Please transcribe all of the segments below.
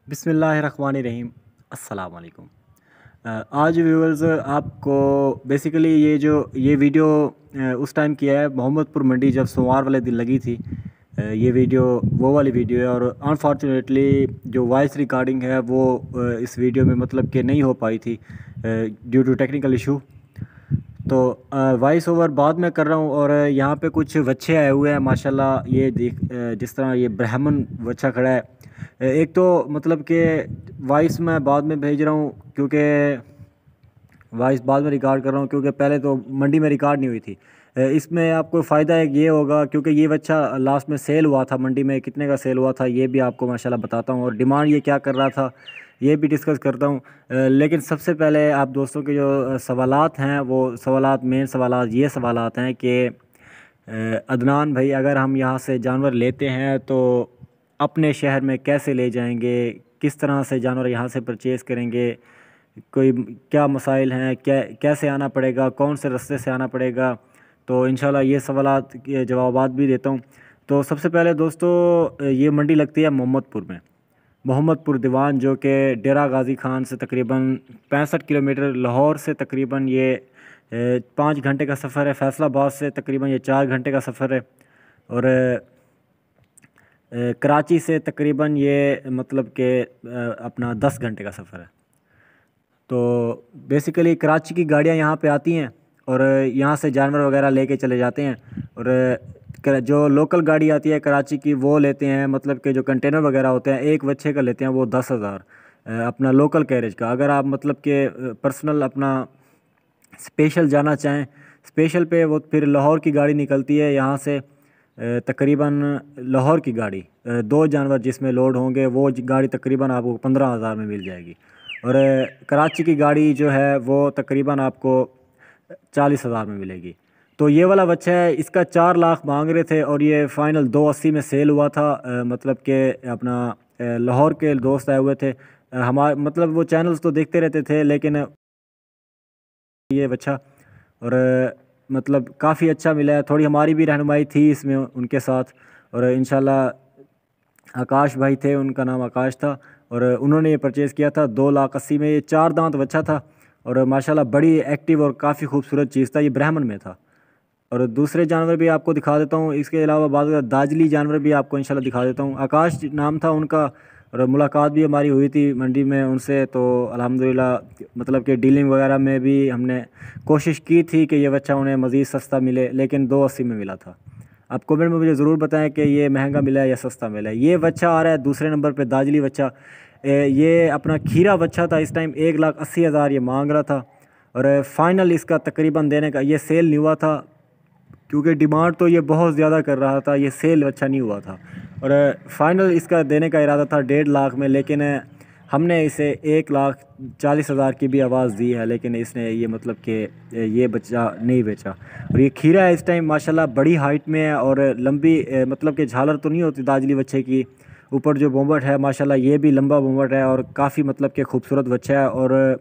बिस्मिल्लाहिर्रहमानिर्रहीम। अस्सलाम वालेकुम। आज व्यूअर्स आपको बेसिकली ये वीडियो उस टाइम किया है मोहम्मदपुर मंडी जब सोमवार वाले दिन लगी थी। ये वीडियो वो वाली वीडियो है और अनफॉर्चुनेटली जो वॉइस रिकॉर्डिंग है वो इस वीडियो में मतलब कि नहीं हो पाई थी ड्यू टू टेक्निकल इशू। तो वॉइस ओवर बाद में कर रहा हूँ। और यहाँ पे कुछ बच्चे आए हुए हैं माशाल्लाह। ये देख जिस तरह ये ब्राह्मण बच्चा खड़ा है। एक तो मतलब कि वॉइस मैं बाद में भेज रहा हूँ क्योंकि वॉइस बाद में रिकॉर्ड कर रहा हूँ क्योंकि पहले तो मंडी में रिकॉर्ड नहीं हुई थी। इसमें आपको फ़ायदा एक ये होगा क्योंकि ये बच्चा लास्ट में सेल हुआ था मंडी में, कितने का सेल हुआ था ये भी आपको माशाल्लाह बताता हूँ और डिमांड ये क्या कर रहा था ये भी डिस्कस करता हूँ। लेकिन सबसे पहले आप दोस्तों के जो सवालात हैं वो सवालात मेन सवालात ये सवालात हैं कि अदनान भाई अगर हम यहाँ से जानवर लेते हैं तो अपने शहर में कैसे ले जाएंगे, किस तरह से जानवर यहाँ से परचेज़ करेंगे, कोई क्या मसाइल हैं, क्या कैसे आना पड़ेगा, कौन से रास्ते से आना पड़ेगा। तो इंशाल्लाह ये सवालात के जवाबात भी देता हूँ। तो सबसे पहले दोस्तों ये मंडी लगती है मोहम्मदपुर में, मोहम्मदपुर दीवान जो कि डेरा गाज़ी ख़ान से तकरीबन 65 किलोमीटर, लाहौर से तकरीबन ये 5 घंटे का सफ़र है, फैसलाबाद से तकरीबन ये 4 घंटे का सफ़र है और कराची से तकरीबन ये मतलब कि अपना 10 घंटे का सफ़र है। तो बेसिकली कराची की गाड़ियाँ यहाँ पे आती हैं और यहाँ से जानवर वगैरह लेके चले जाते हैं। और जो लोकल गाड़ी आती है कराची की वो लेते हैं, मतलब कि जो कंटेनर वगैरह होते हैं एक बच्चे का लेते हैं वो 10,000 अपना लोकल कैरेज का। अगर आप मतलब कि पर्सनल अपना स्पेशल जाना चाहें स्पेशल पे वो फिर लाहौर की गाड़ी निकलती है यहाँ से तकरीबन लाहौर की गाड़ी 2 जानवर जिसमें लोड होंगे वो गाड़ी तकरीबन आपको 15,000 में मिल जाएगी। और कराची की गाड़ी जो है वो तकरीबन आपको 40,000 में मिलेगी। तो ये वाला बच्चा है, इसका 4 लाख मांग रहे थे और ये फ़ाइनल 280 में सेल हुआ था। मतलब कि अपना लाहौर के दोस्त आए हुए थे हमारे, मतलब वो चैनल्स तो देखते रहते थे लेकिन ये बच्चा और मतलब काफ़ी अच्छा मिला है। थोड़ी हमारी भी रहनुमाई थी इसमें उनके साथ। और इंशाल्लाह आकाश भाई थे, उनका नाम आकाश था और उन्होंने ये परचेज़ किया था 2,80,000 में। ये 4 दांत बच्चा था और माशाल्लाह बड़ी एक्टिव और काफ़ी खूबसूरत चीज़ था। ये ब्राह्मण में था। और दूसरे जानवर भी आपको दिखा देता हूँ, इसके अलावा बाद दाजली जानवर भी आपको इंशाल्लाह दिखा देता हूँ। आकाश नाम था उनका और मुलाकात भी हमारी हुई थी मंडी में उनसे। तो अल्हम्दुलिल्लाह मतलब कि डीलिंग वगैरह में भी हमने कोशिश की थी कि ये बच्चा उन्हें मज़ीद सस्ता मिले, लेकिन 280 में मिला था। आप कमेंट में मुझे ज़रूर बताएं कि ये महंगा मिला है या सस्ता मिला है। ये बच्चा आ रहा है दूसरे नंबर पे दाजली बच्चा। ये अपना खीरा बच्चा था, इस टाइम 1,80,000 ये मांग रहा था और फाइनल इसका तकरीबन देने का, ये सेल नहीं हुआ था क्योंकि डिमांड तो ये बहुत ज़्यादा कर रहा था, ये सेल अच्छा नहीं हुआ था। और फाइनल इसका देने का इरादा था 1.5 लाख में, लेकिन हमने इसे 1,40,000 की भी आवाज़ दी है लेकिन इसने ये मतलब कि ये बच्चा नहीं बेचा। और ये खीरा है इस टाइम माशाल्लाह बड़ी हाइट में है और लंबी मतलब कि झालर तो नहीं होती दाजली बच्चे की, ऊपर जो बोंबट है माशाल्लाह ये भी लंबा बोंबट है और काफ़ी मतलब कि खूबसूरत बच्चा है। और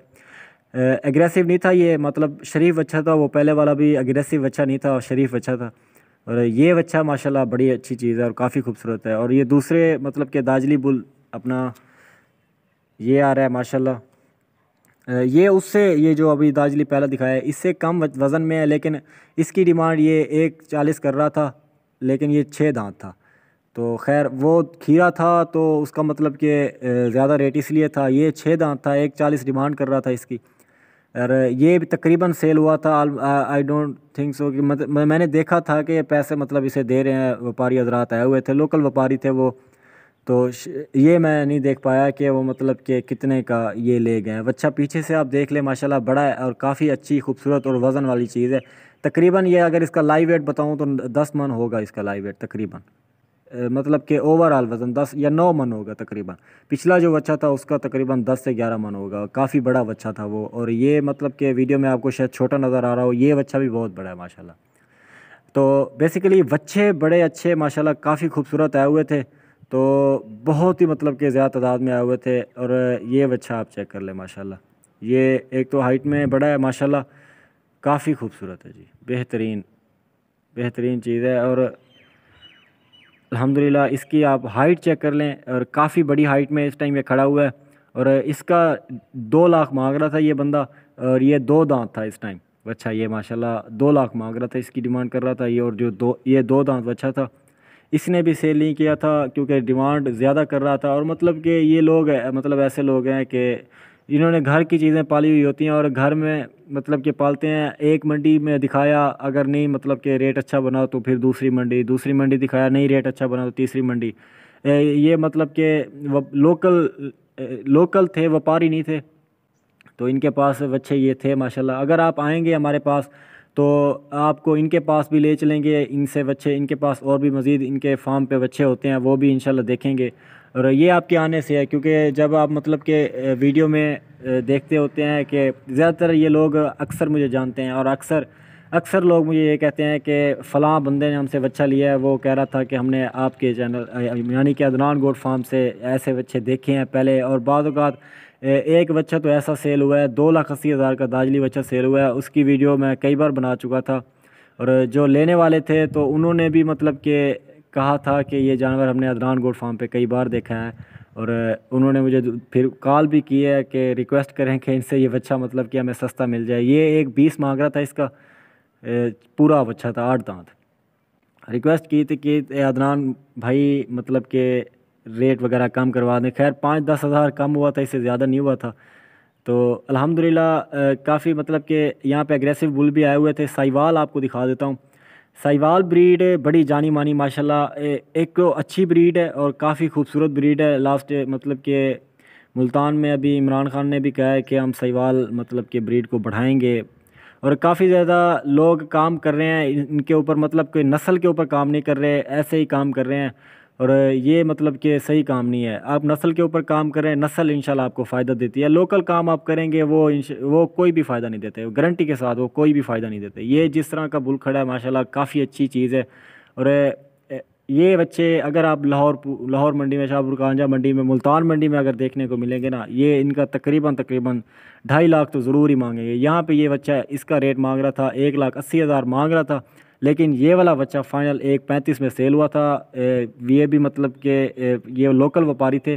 एग्रेसिव नहीं था ये, मतलब शरीफ बच्चा था। वो पहले वाला भी एग्रेसिव बच्चा नहीं था और शरीफ बच्चा था। और ये बच्चा माशाल्लाह बड़ी अच्छी चीज़ है और काफ़ी खूबसूरत है। और ये दूसरे मतलब कि दाजली बुल अपना ये आ रहा है माशाल्लाह। ये उससे, ये जो अभी दाजली पहला दिखाया है इससे कम वज़न में है, लेकिन इसकी डिमांड ये 1,40 कर रहा था लेकिन ये 6 दांत था। तो खैर वो खीरा था तो उसका मतलब कि ज़्यादा रेट इसलिए था। ये 6 दांत था, 1,40 डिमांड कर रहा था इसकी। और ये भी तकरीबन सेल हुआ था। आई डोंट थिंक सो कि मतलब मैंने देखा था कि पैसे मतलब इसे दे रहे हैं व्यापारी हजरात आए हुए थे, लोकल व्यापारी थे वो। तो ये मैं नहीं देख पाया कि वो मतलब कि कितने का ये ले गए। बच्चा पीछे से आप देख लें माशाल्लाह बड़ा है और काफ़ी अच्छी खूबसूरत और वज़न वाली चीज़ है। तकरीबन ये अगर इसका लाइव वेट बताऊँ तो 10 मन होगा इसका लाइव वेट तकरीबन। मतलब कि ओवरऑल वज़न 10 या 9 मन होगा तकरीबन। पिछला जो बच्चा था उसका तकरीबन 10 से 11 मन होगा, काफ़ी बड़ा बच्चा था वो। और ये मतलब कि वीडियो में आपको शायद छोटा नज़र आ रहा हो, ये बच्चा भी बहुत बड़ा है माशाल्लाह। तो बेसिकली बच्चे बड़े अच्छे माशाल्लाह काफ़ी खूबसूरत आए हुए थे। तो बहुत ही मतलब कि ज़्यादा तादाद में आए हुए थे। और ये बच्चा आप चेक कर लें माशाल्लाह। ये एक तो हाइट में बड़ा है माशाल्लाह, काफ़ी खूबसूरत है जी, बेहतरीन बेहतरीन चीज़ है। और अल्हम्दुलिल्लाह इसकी आप हाइट चेक कर लें और काफ़ी बड़ी हाइट में इस टाइम ये खड़ा हुआ है। और इसका 2 लाख मांग रहा था ये बंदा, और ये 2 दांत था इस टाइम बच्चा। ये माशाल्लाह 2 लाख मांग रहा था, इसकी डिमांड कर रहा था ये। और जो ये 2 दांत बच्चा था, इसने भी सेल नहीं किया था क्योंकि डिमांड ज़्यादा कर रहा था। और मतलब कि ये लोग मतलब ऐसे लोग हैं कि इन्होंने घर की चीज़ें पाली हुई होती हैं और घर में मतलब कि पालते हैं। एक मंडी में दिखाया, अगर नहीं मतलब कि रेट अच्छा बना तो फिर दूसरी मंडी दिखाया, नहीं रेट अच्छा बना तो तीसरी मंडी। ये मतलब कि लोकल थे, व्यापारी नहीं थे। तो इनके पास बच्चे ये थे माशाल्लाह। अगर आप आएंगे हमारे पास तो आपको इनके पास भी ले चलेंगे, इनसे बच्चे, इनके पास और भी मज़ीद इनके फार्म पे बच्चे होते हैं, वो भी इंशाल्लाह देखेंगे। और ये आपके आने से है, क्योंकि जब आप मतलब कि वीडियो में देखते होते हैं कि ज़्यादातर ये लोग अक्सर मुझे जानते हैं, और अक्सर अक्सर लोग मुझे ये कहते हैं कि फ़लाँ बंदे ने हमसे बच्चा लिया है, वो कह रहा था कि हमने आपके चैनल यानी कि अदनान गोट फार्म से ऐसे बच्चे देखे हैं पहले। और बाद औक़ात एक बच्चा तो ऐसा सेल हुआ है, 2,80,000 का दाजली बच्चा सेल हुआ है, उसकी वीडियो मैं कई बार बना चुका था। और जो लेने वाले थे तो उन्होंने भी मतलब कि कहा था कि ये जानवर हमने अदनान गोट फार्म पे कई बार देखा है। और उन्होंने मुझे फिर कॉल भी की है कि रिक्वेस्ट करें कि इनसे ये बच्चा मतलब कि हमें सस्ता मिल जाए। ये एक 20 मांग रहा था इसका, पूरा बच्चा था 8 दांत। रिक्वेस्ट की थी कि अदनान भाई मतलब कि रेट वगैरह कम करवा दें। खैर 5-10 हज़ार कम हुआ था, इससे ज़्यादा नहीं हुआ था। तो अल्हम्दुलिल्लाह काफ़ी मतलब कि यहाँ पे एग्रेसिव बुल भी आए हुए थे। साहिवाल आपको दिखा देता हूँ। साहिवाल ब्रीड बड़ी जानी मानी माशाल्लाह, एक तो अच्छी ब्रीड है और काफ़ी खूबसूरत ब्रीड है। लास्ट मतलब कि मुल्तान में अभी इमरान खान ने भी कहा है कि हम साहिवाल मतलब कि ब्रीड को बढ़ाएंगे। और काफ़ी ज़्यादा लोग काम कर रहे हैं इनके ऊपर, मतलब कि नस्ल के ऊपर काम नहीं कर रहे, ऐसे ही काम कर रहे हैं। और ये मतलब कि सही काम नहीं है। आप नस्ल के ऊपर काम करें, नस्ल इंशाल्लाह आपको फ़ायदा देती है। लोकल काम आप करेंगे वो कोई भी फ़ायदा नहीं देते, गारंटी के साथ वो कोई भी फ़ायदा नहीं देते। ये जिस तरह का बुल खड़ा है माशाल्लाह काफ़ी अच्छी चीज़ है। और ये बच्चे अगर आप लाहौर मंडी में, शाहपुर कांजा मंडी में, मुल्तान मंडी में अगर देखने को मिलेंगे ना, ये इनका तकरीबन 2.5 लाख तो ज़रूर ही मांगेंगे। यहाँ पे ये बच्चा इसका रेट मांग रहा था 1,80,000 मांग रहा था, लेकिन ये वाला बच्चा फ़ाइनल 1,35 में सेल हुआ था। ये भी मतलब कि ये लोकल व्यापारी थे।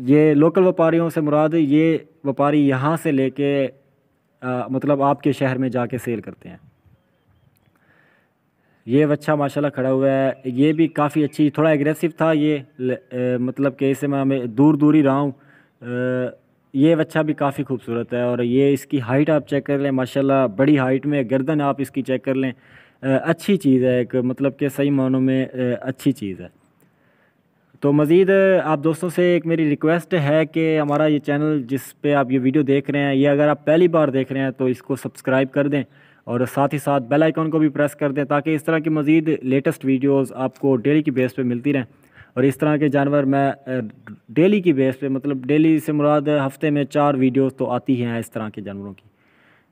ये लोकल व्यापारियों से मुराद ये व्यापारी यहाँ से लेके मतलब आपके शहर में जाके सेल करते हैं। ये बच्चा माशाल्लाह खड़ा हुआ है, ये भी काफ़ी अच्छी, थोड़ा एग्रेसिव था ये, मतलब कि इसे मैं दूर दूर ही रहा हूँ। ये बच्चा भी काफ़ी खूबसूरत है। और ये इसकी हाइट आप चेक कर लें माशाल्लाह, बड़ी हाइट में, गर्दन आप इसकी चेक कर लें। अच्छी चीज़ है, एक मतलब कि सही मानों में अच्छी चीज़ है। तो मज़ीद आप दोस्तों से एक मेरी रिक्वेस्ट है कि हमारा ये चैनल जिस पे आप ये वीडियो देख रहे हैं, ये अगर आप पहली बार देख रहे हैं तो इसको सब्सक्राइब कर दें, और साथ ही साथ बेल आइकन को भी प्रेस कर दें, ताकि इस तरह की मज़ीद लेटेस्ट वीडियोस आपको डेली की बेस पे मिलती रहें। और इस तरह के जानवर मैं डेली की बेस पे, मतलब डेली से मुराद हफ़्ते में 4 वीडियोस तो आती हैं इस तरह के जानवरों की,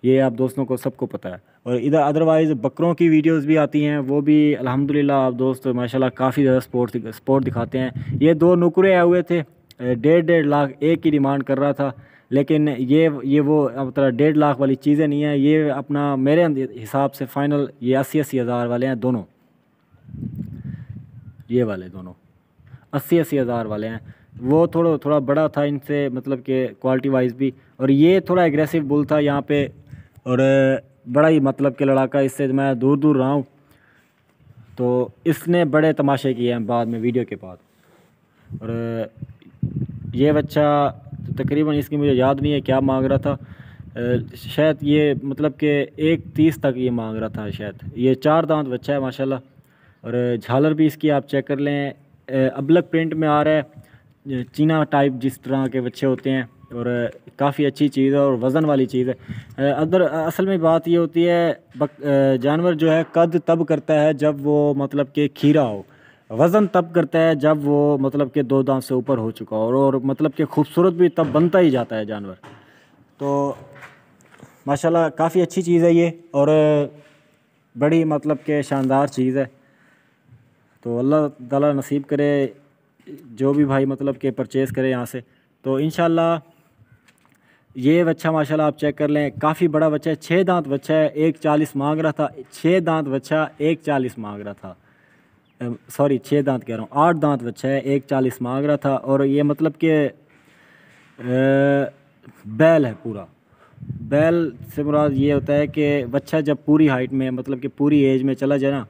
ये आप दोस्तों को सबको पता है। और इधर अदरवाइज़ बकरों की वीडियोस भी आती हैं, वो भी अल्हम्दुलिल्लाह आप दोस्त माशाल्लाह काफ़ी ज़्यादा स्पोर्ट दिखाते हैं। ये 2 नुकरे आए हुए थे, 1.5 लाख एक की डिमांड कर रहा था, लेकिन ये वो मतलब 1.5 लाख वाली चीज़ें नहीं है। ये अपना मेरे हिसाब से फ़ाइनल ये 80-80 हज़ार वाले हैं दोनों, ये वाले दोनों 80-80 हज़ार वाले हैं। वो थोड़ा बड़ा था इनसे, मतलब कि क्वालिटी वाइज भी। और ये थोड़ा एग्रेसिव बुल था यहाँ पे, और बड़ा ही मतलब कि लड़ाका, इससे मैं दूर दूर रहा हूँ। तो इसने बड़े तमाशे किए हैं बाद में, वीडियो के बाद। और ये बच्चा तकरीबन, इसकी मुझे याद नहीं है क्या मांग रहा था, शायद ये मतलब कि 1,30 तक ये मांग रहा था शायद। ये 4 दांत बच्चा है माशाल्लाह। और झालर भी इसकी आप चेक कर लें, अबलक प्रिंट में आ रहा है, चीना टाइप जिस तरह के बच्चे होते हैं। और काफ़ी अच्छी चीज़ है और वज़न वाली चीज़ है। असल में बात ये होती है, जानवर जो है कद तब करता है जब वो मतलब कि खीरा हो, वज़न तब करता है जब वो मतलब कि 2 दांत से ऊपर हो चुका हो, और मतलब कि खूबसूरत भी तब बनता ही जाता है जानवर। तो माशाल्लाह काफ़ी अच्छी चीज़ है ये, और बड़ी मतलब कि शानदार चीज़ है। तो अल्लाह ताला नसीब करे जो भी भाई मतलब कि परचेज़ करे यहाँ से। तो इंशाल्लाह ये बच्चा माशाल्लाह आप चेक कर लें, काफ़ी बड़ा बच्चा है, 6 दांत बच्चा है, 1,40 मांग रहा था। 6 दांत बच्चा 1,40 मांग रहा था। सॉरी 6 दांत कह रहा हूँ, 8 दांत बच्चा है, 1,40 मांग रहा था। और ये मतलब कि बैल है पूरा। बैल से मुराद ये होता है कि बच्चा जब पूरी हाइट में मतलब कि पूरी एज में चला जाए ना,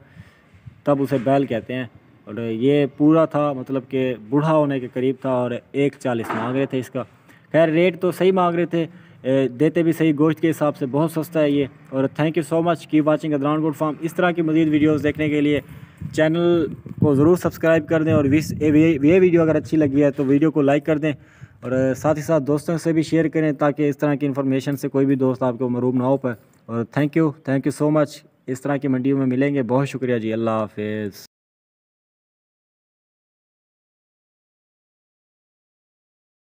तब उसे बैल कहते हैं। और ये पूरा था, मतलब कि बूढ़ा होने के करीब था, और 1,40 मांग रहे थे इसका। खैर रेट तो सही मांग रहे थे, देते भी सही, गोश्त के हिसाब से बहुत सस्ता है ये। और thank you so much, keep watching Adnan goat farm. इस तरह की मज़ीद वीडियोस देखने के लिए चैनल को ज़रूर सब्सक्राइब कर दें, और ये वीडियो अगर अच्छी लगी है तो वीडियो को लाइक कर दें, और साथ ही साथ दोस्तों से भी शेयर करें, ताकि इस तरह की इन्फॉर्मेशन से कोई भी दोस्त आपको मरूब ना हो पाए। और थैंक यू सो मच। इस तरह की मंडियों में मिलेंगे। बहुत शुक्रिया जी, अल्लाह हाफिज़।